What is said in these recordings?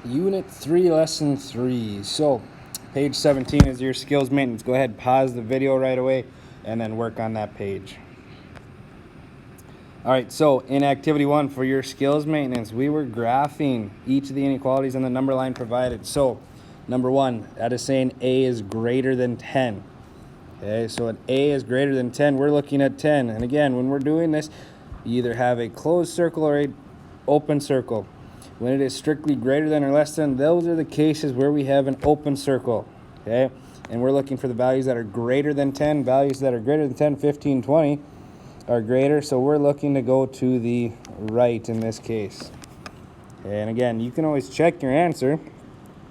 Unit 3, Lesson 3. So, page 17 is your skills maintenance. Go ahead, pause the video right away, and then work on that page. All right, so in Activity 1 for your skills maintenance, we were graphing each of the inequalities on the number line provided. So, number 1, that is saying A is greater than 10. Okay, so an A is greater than 10, we're looking at 10. And again, when we're doing this, you either have a closed circle or an open circle. When it is strictly greater than or less than, those are the cases where we have an open circle, okay? And we're looking for the values that are greater than 10. Values that are greater than 10, 15, 20 are greater, so we're looking to go to the right in this case. Okay, and again, you can always check your answer.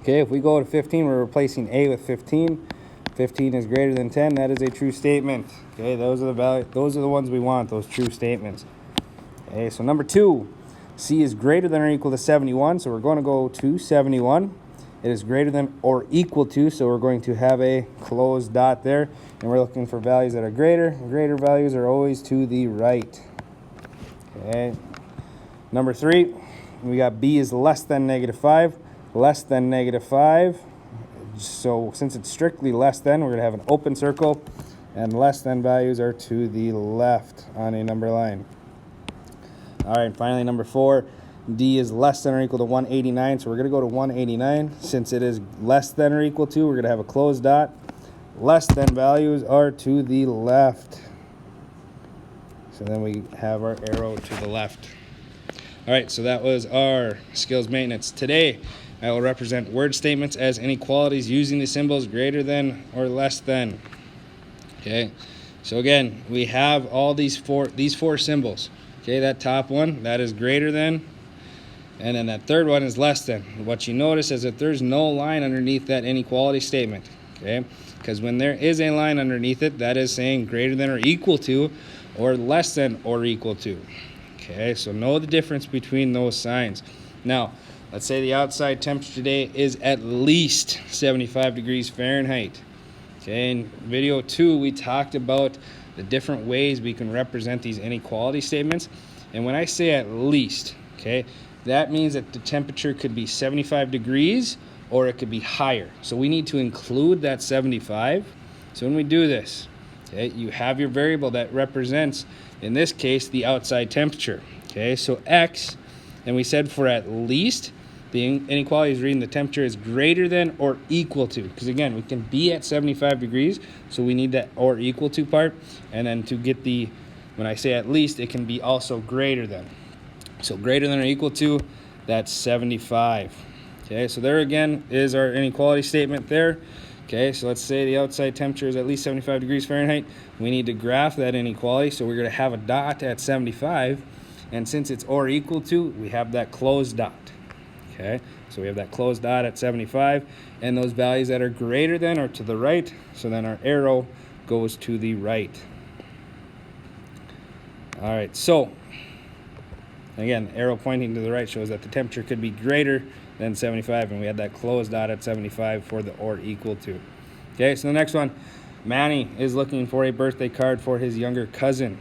Okay, if we go to 15, we're replacing A with 15. 15 is greater than 10. That is a true statement. Okay, those are the values. Those are the ones we want, those true statements. Okay, so number 2. C is greater than or equal to 71, so we're going to go to 71. It is greater than or equal to, so we're going to have a closed dot there, and we're looking for values that are greater. Greater values are always to the right. Okay. Number 3, we got B is less than -5. Less than -5. So since it's strictly less than, we're going to have an open circle, and less than values are to the left on a number line. All right, finally, number 4, D is less than or equal to 189, so we're going to go to 189. Since it is less than or equal to, we're going to have a closed dot. Less than values are to the left. So then we have our arrow to the left. All right, so that was our skills maintenance. Today, I will represent word statements as inequalities using the symbols greater than or less than. Okay, so again, we have all these four symbols. Okay, that top one, that is greater than, and then that third one is less than. What you notice is that there's no line underneath that inequality statement, okay? Because when there is a line underneath it, that is saying greater than or equal to, or less than or equal to. Okay, so know the difference between those signs. Now, let's say the outside temperature today is at least 75 degrees Fahrenheit. Okay, in video 2, we talked about the different ways we can represent these inequality statements. And when I say at least, okay, that means that the temperature could be 75 degrees or it could be higher. So we need to include that 75. So when we do this, okay, you have your variable that represents, in this case, the outside temperature. Okay, so X, and we said for at least, the inequality is reading the temperature is greater than or equal to. Because again, we can be at 75 degrees, so we need that or equal to part. And then to get the, when I say at least, it can be also greater than. So greater than or equal to, that's 75. Okay, so there again is our inequality statement there. Okay, so let's say the outside temperature is at least 75 degrees Fahrenheit. We need to graph that inequality, so we're going to have a dot at 75. And since it's or equal to, we have that closed dot. Okay, so we have that closed dot at 75, and those values that are greater than are to the right, so then our arrow goes to the right. All right, so again, arrow pointing to the right shows that the temperature could be greater than 75, and we had that closed dot at 75 for the or equal to. Okay, so the next one, Manny is looking for a birthday card for his younger cousin.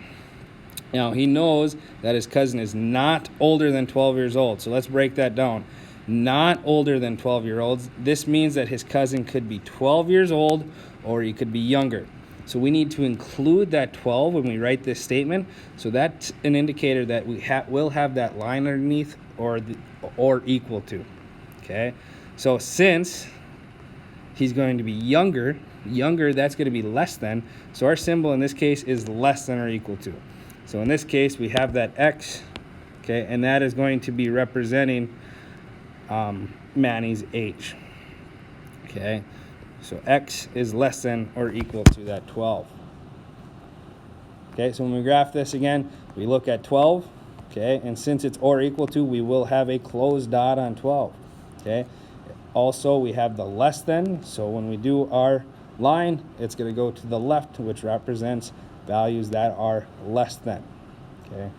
Now, he knows that his cousin is not older than 12 years old, so let's break that down. Not older than 12-year-olds. This means that his cousin could be 12 years old or he could be younger. So we need to include that 12 when we write this statement. So that's an indicator that we will have that line underneath or equal to. Okay? So since he's going to be younger, that's going to be less than. So our symbol in this case is less than or equal to. So in this case, we have that X, okay, and that is going to be representing Manny's age. Okay, so X is less than or equal to that 12. Okay, so when we graph this again, we look at 12, okay, and since it's or equal to, we will have a closed dot on 12. Okay, also we have the less than, so when we do our line, it's going to go to the left, which represents values that are less than. Okay,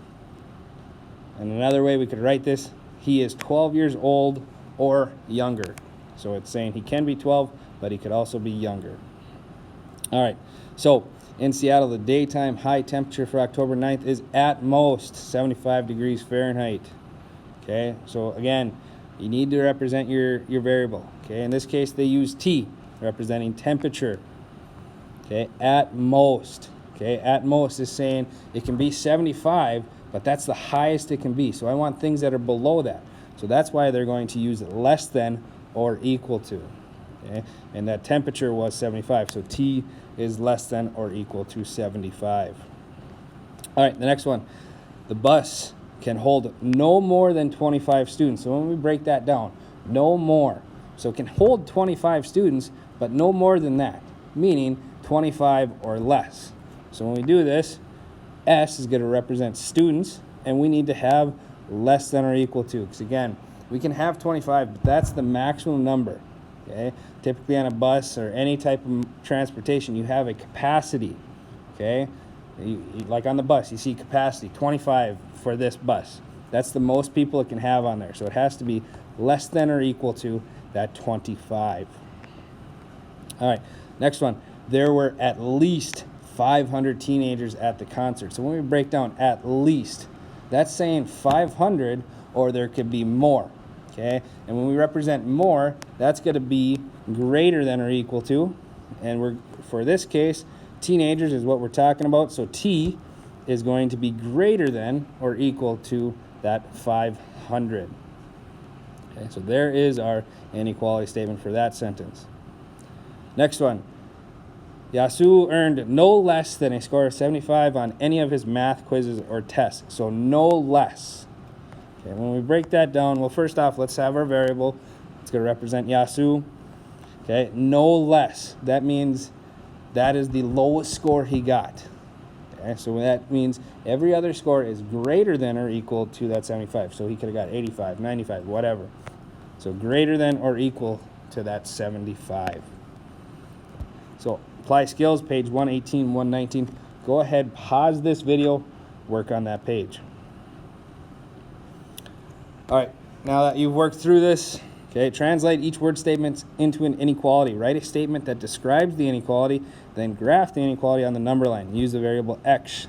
and another way we could write this, he is 12 years old or younger. So it's saying he can be 12, but he could also be younger. All right, so in Seattle, the daytime high temperature for October 9th is at most 75 degrees Fahrenheit. Okay, so again, you need to represent your variable. Okay, in this case they use T, representing temperature. Okay, at most. Okay, at most is saying it can be 75, but that's the highest it can be. So I want things that are below that. So that's why they're going to use less than or equal to. Okay, and that temperature was 75. So T is less than or equal to 75. All right, the next one. The bus can hold no more than 25 students. So when we break that down, no more. So it can hold 25 students, but no more than that, meaning 25 or less. So when we do this, S is going to represent students, and we need to have less than or equal to. Because again, we can have 25, but that's the maximum number. Okay? Typically on a bus or any type of transportation, you have a capacity. Okay? Like on the bus, you see capacity, 25 for this bus. That's the most people it can have on there. So it has to be less than or equal to that 25. All right, next one. There were at least 500 teenagers at the concert. So when we break down at least, that's saying 500 or there could be more. Okay, and when we represent more, that's going to be greater than or equal to. And for this case, teenagers is what we're talking about. So T is going to be greater than or equal to that 500. Okay, so there is our inequality statement for that sentence. Next one. Yasu earned no less than a score of 75 on any of his math quizzes or tests. So no less. Okay, when we break that down, well, first off, let's have our variable. It's going to represent Yasu. Okay, no less. That means that is the lowest score he got. Okay, so that means every other score is greater than or equal to that 75. So he could have got 85, 95, whatever. So greater than or equal to that 75. So apply skills, page 118, 119. Go ahead, pause this video, work on that page. All right, now that you've worked through this, okay, translate each word statement into an inequality. Write a statement that describes the inequality, then graph the inequality on the number line. Use the variable x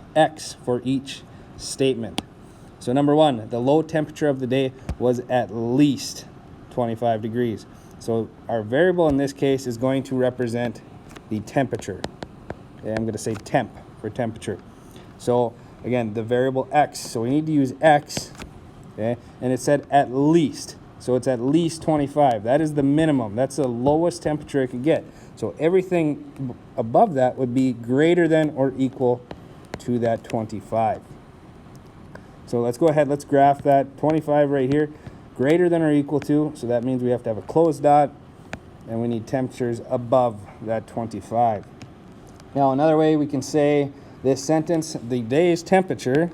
for each statement. So number one, the low temperature of the day was at least 25 degrees. So our variable in this case is going to represent the temperature. Okay, I'm going to say temp for temperature. So again, the variable x. So we need to use x, okay? And it said at least. So it's at least 25. That is the minimum. That's the lowest temperature it could get. So everything above that would be greater than or equal to that 25. So let's go ahead, let's graph that 25 right here. Greater than or equal to, so that means we have to have a closed dot, and we need temperatures above that 25. Now another way we can say this sentence, the day's temperature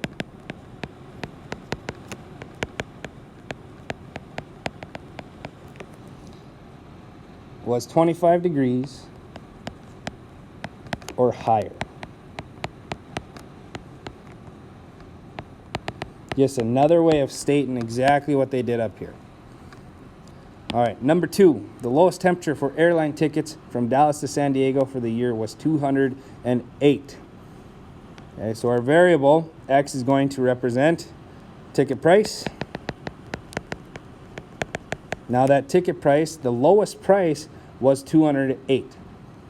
was 25 degrees or higher. Just another way of stating exactly what they did up here. All right, number two, the lowest temperature for airline tickets from Dallas to San Diego for the year was 208. Okay, so our variable, x, is going to represent ticket price. Now that ticket price, the lowest price was 208.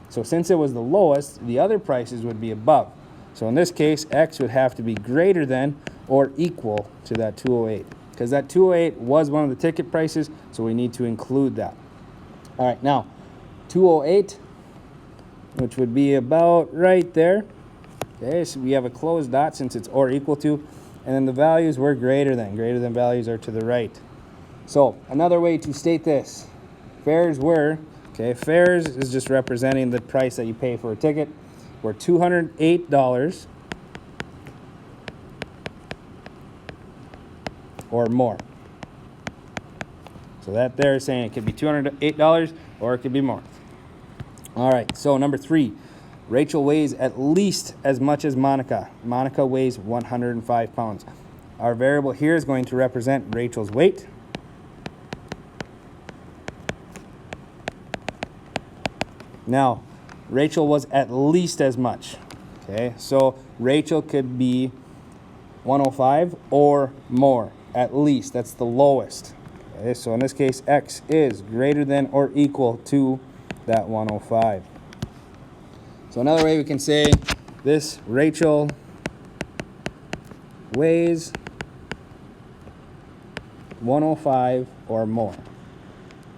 So since it was the lowest, the other prices would be above. So in this case, x would have to be greater than or equal to that 208. Because that 208 was one of the ticket prices, so we need to include that. All right, now 208, which would be about right there. Okay, so we have a closed dot since it's or equal to, and then the values were greater than. Greater than values are to the right. So another way to state this, fares were, okay, fares is just representing the price that you pay for a ticket, were $208 or more. So that there is saying it could be $208 or it could be more. All right, so number three, Rachel weighs at least as much as Monica. Monica weighs 105 pounds. Our variable here is going to represent Rachel's weight. Now, Rachel was at least as much. Okay, so Rachel could be 105 or more. At least, that's the lowest. Okay, so in this case, X is greater than or equal to that 105. So another way we can say this Rachel weighs 105 or more.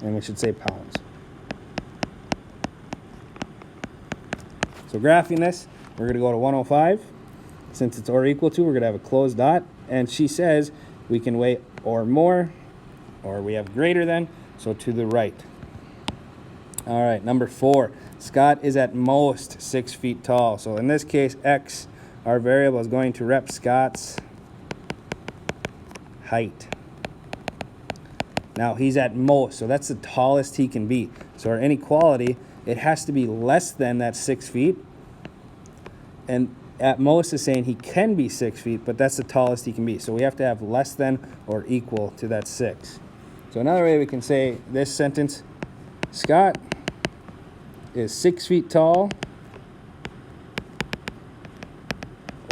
And we should say pounds. So graphing this, we're going to go to 105. Since it's or equal to, we're going to have a closed dot. And she says we can weigh or more, or we have greater than, so to the right. All right, number 4. Scott is at most 6 feet tall. So in this case, X, our variable, is going to rep Scott's height. Now he's at most, so that's the tallest he can be. So our inequality, it has to be less than that 6 feet. And at most is saying he can be 6 feet, but that's the tallest he can be. So we have to have less than or equal to that 6. So another way we can say this sentence, Scott is 6 feet tall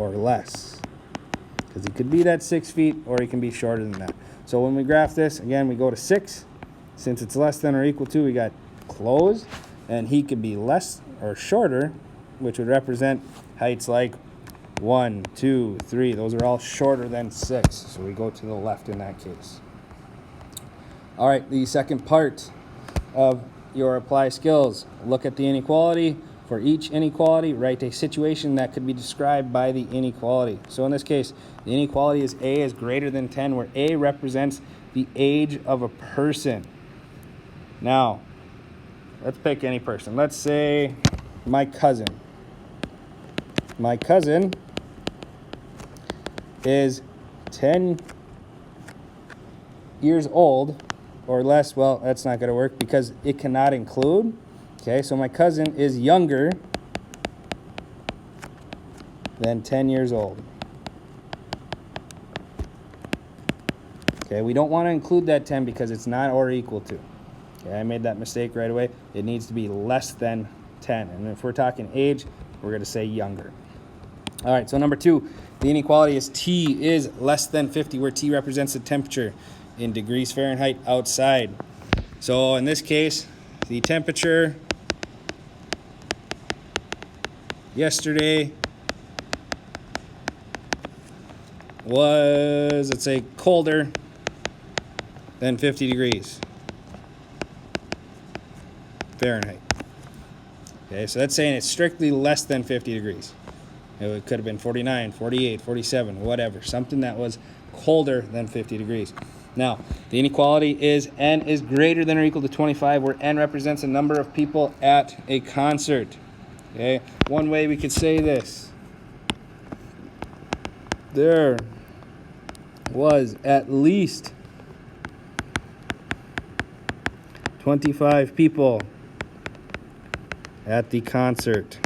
or less. Because he could be that 6 feet or he can be shorter than that. So when we graph this, again, we go to 6. Since it's less than or equal to, we got closed. And he could be less or shorter, which would represent heights like 1, 2, 3. Those are all shorter than 6. So we go to the left in that case. All right, the second part of your apply skills. Look at the inequality. For each inequality, write a situation that could be described by the inequality. So in this case, the inequality is A is greater than 10, where A represents the age of a person. Now, let's pick any person. Let's say my cousin. My cousin is 10 years old or less. Well, that's not going to work because it cannot include. Okay, so my cousin is younger than 10 years old. Okay, we don't want to include that 10 because it's not or equal to. Okay, I made that mistake right away. It needs to be less than 10. And if we're talking age, we're going to say younger. All right, so number 2, the inequality is T is less than 50, where T represents the temperature in degrees Fahrenheit outside. So in this case, the temperature yesterday was, let's say, colder than 50 degrees Fahrenheit. Okay, so that's saying it's strictly less than 50 degrees. It could have been 49, 48, 47, whatever. Something that was colder than 50 degrees. Now, the inequality is N is greater than or equal to 25, where N represents the number of people at a concert. Okay, one way we could say this. There was at least 25 people at the concert.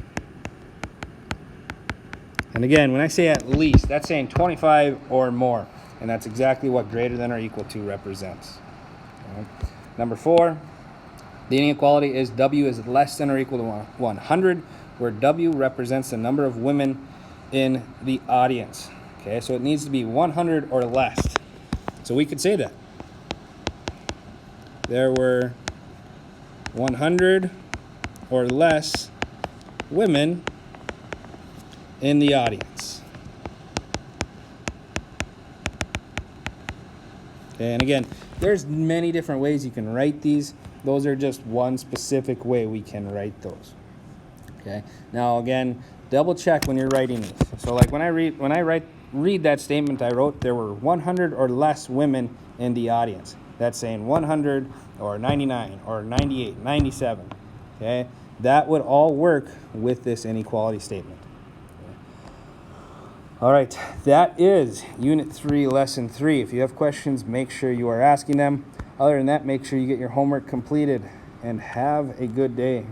And again, when I say at least, that's saying 25 or more. And that's exactly what greater than or equal to represents. Okay. Number 4, the inequality is W is less than or equal to 100, where W represents the number of women in the audience. Okay, so it needs to be 100 or less. So we could say that. There were 100 or less women in the audience. Okay, and again, there's many different ways you can write these. Those are just one specific way we can write those. Okay. Now again, double check when you're writing these. So like when I read that statement I wrote, there were 100 or less women in the audience. That's saying 100 or 99 or 98, 97. Okay. That would all work with this inequality statement. All right, that is Unit 3, Lesson 3. If you have questions, make sure you are asking them. Other than that, make sure you get your homework completed and have a good day.